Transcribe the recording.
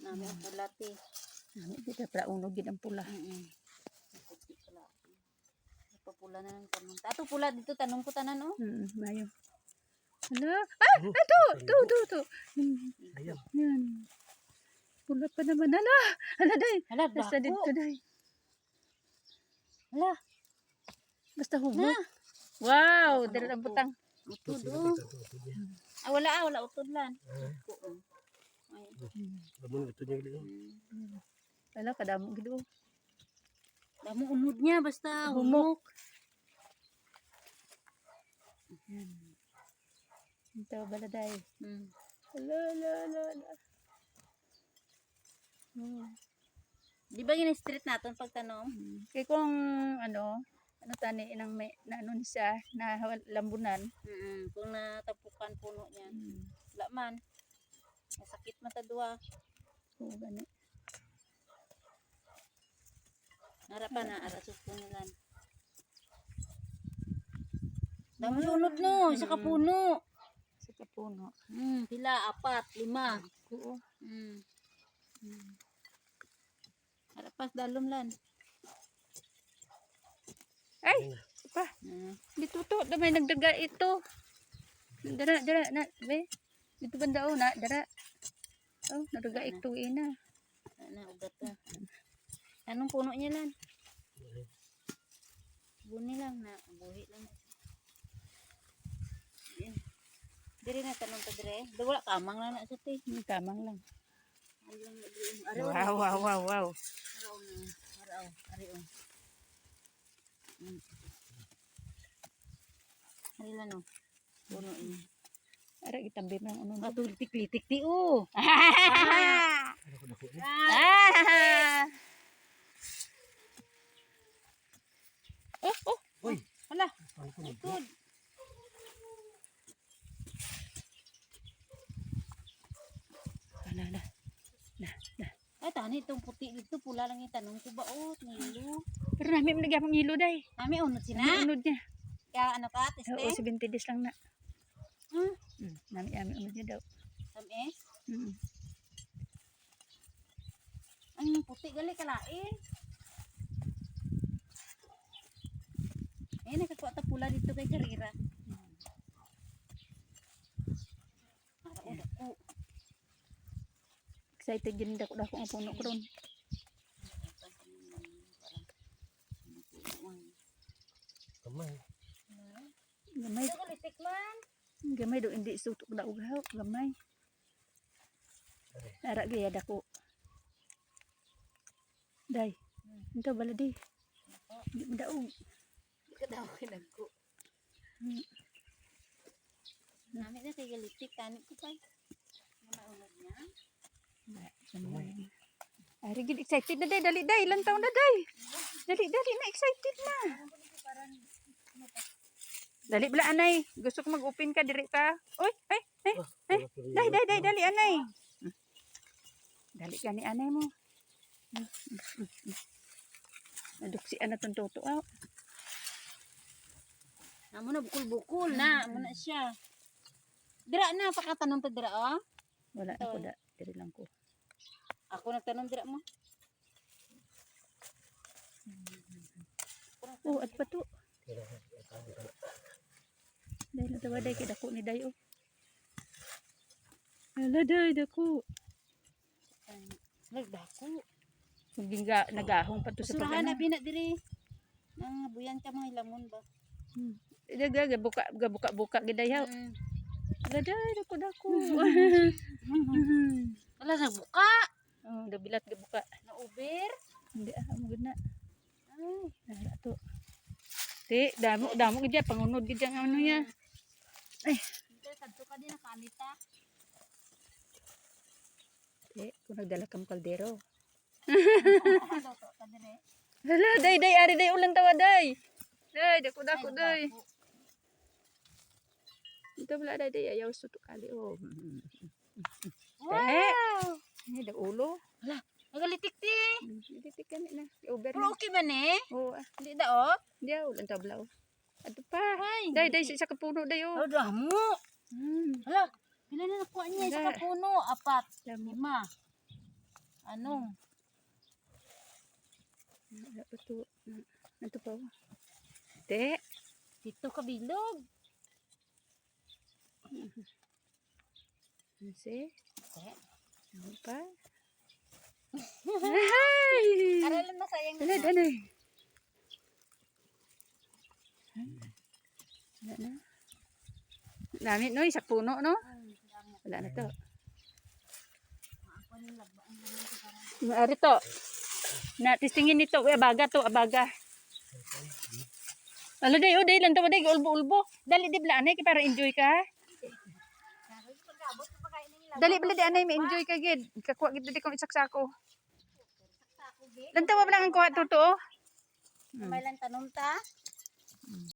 Nami ang pula ti. Nami dito para unog gid ang pula. Puti pula. Pula na ng tanong. Ato pula dito tanong ko tanan oh. Mayo. Hala. Ah, ito. Ayan. Yan. Pula pa naman. Hala. Hala, day. Hala, Basta dako. dito, day. Hala. Basta hubo. Na. Wow, Ano, dala ang upo. butang. Utod oh. Ah, wala utod lan. Ay. Lamun ito niya gili. Hala, kadamo gid oh. Damo unod niya basta Humok. Ito, baladay. Hala. Di ba yun street natin pagtanong? Kaya kung ano tani inang may na ano siya na lambunan. Kung natapukan puno niya. Wala man. Masakit man ta duwa. Oo, gani. Narapan na arasos po nilan. Damo unod no, isa ka puno. Sa kapuno. Pila, 4, 5. Oo. Harapas dalom lan. Ay, pa. Dito to, damay nagdaga ito. Dara na, be. Dito banda na, dara. Oh, nagdaga ito ina. Ana ugat na. Anong puno niya lan? Buni lang na, buhi lang. Diri na tanong ta dire. Wala kamang lang na sa ti. Kamang lang. Araw. Wow. Araw. Ari lang no. Puno ini. Ara gitambi man ano. Matulitik-litik ti o. Oh. Uy. Hala. Ano ko nito? Good. Na. Ay tani itong puti dito pula lang yung tanong ko ba ngilo. Pero nami man nagyapon ngilo day. Nami unod sina. Unod niya. Kaya ano ka teste? Oo, 70 days lang na. Hmm. Nami unod niya daw. Tamis. Mm. Ang puti gali kalain. Nakakuha ta pula dito kay Karira. Para udak ko. Excited din dako ang puno ko ron. Kamay. Gamay. Litik man. Gamay do hindi sutok daw gaw, gamay. Ara gaya dako. Day. Ito bala di. Di daog. Di ka daw kinagko. Nami na kay litik tani ko pa. Maunod niya. Ari gid excited na day, dali day, ilang taon na day. Dali na excited na. Dali bala anay, gusto ko mag-open ka diri ka. Oy, ay. Dali anay. Dali ka ni anay mo. Naduksian na tong toto aw. Amo na bukul-bukul na, amo na siya. Dira na pakatanong ta dira oh. Wala na ko da, diri lang ko. Ako nagtanong dira mo. Oh, at pa to. Dahil na tawa day, kidako ni day, oh. Hala day, dako. Nagdako. Nagahong pa to sa Surahan na pag-ano. bina diri. Nang buyan ka mga lamon ba? Gabuka giday, ha. Hala day, dako. Wala nagbuka. Oh, dabilat gabuka. Nauber. Hindi, amo gid na. Hala to. Ti, damo gid ya, pangunod gid yang ano niya. Ay, Dito kadto ka din nakanita. ti, kung nagdala kam kaldero. Luto ka dire. Hala, day, ari day ulang tawa day. Day, dako day. Ito pala day, ayaw sutok kali, oh. Wow. Ini ada ulo. Hala, nagalitik ti. Hindi tikan na. Over Pero na. okay ba ni? Oh, Di da oh. dia ulang tabla. Ato pa. Ay. Day, sa kapuno day, oh. Oh, damo. Hala, pila na nakuha niya sa Hala. kapuno? 4, Damo. 5. Ano? Wala pa to. Ito pa. Te. Dito ka bilog. Kasi. Eh, Ano pa? Ay! aralan mo sayang Dala, dala. Wala na. Dami, no? Isa puno, no? Wala na to. Maari to. Natistingin nito. Uy, abaga to, abaga. Ano day, oh, day lang to, day, ulbo-ulbo. Dali, di bla, anay, para enjoy ka. Dali, bala, di, anay, ma-enjoy ka, gid. Kakuha, gid, di kong isaksako. Lantawa ba lang ang kuha to, to? May lang tanom ta.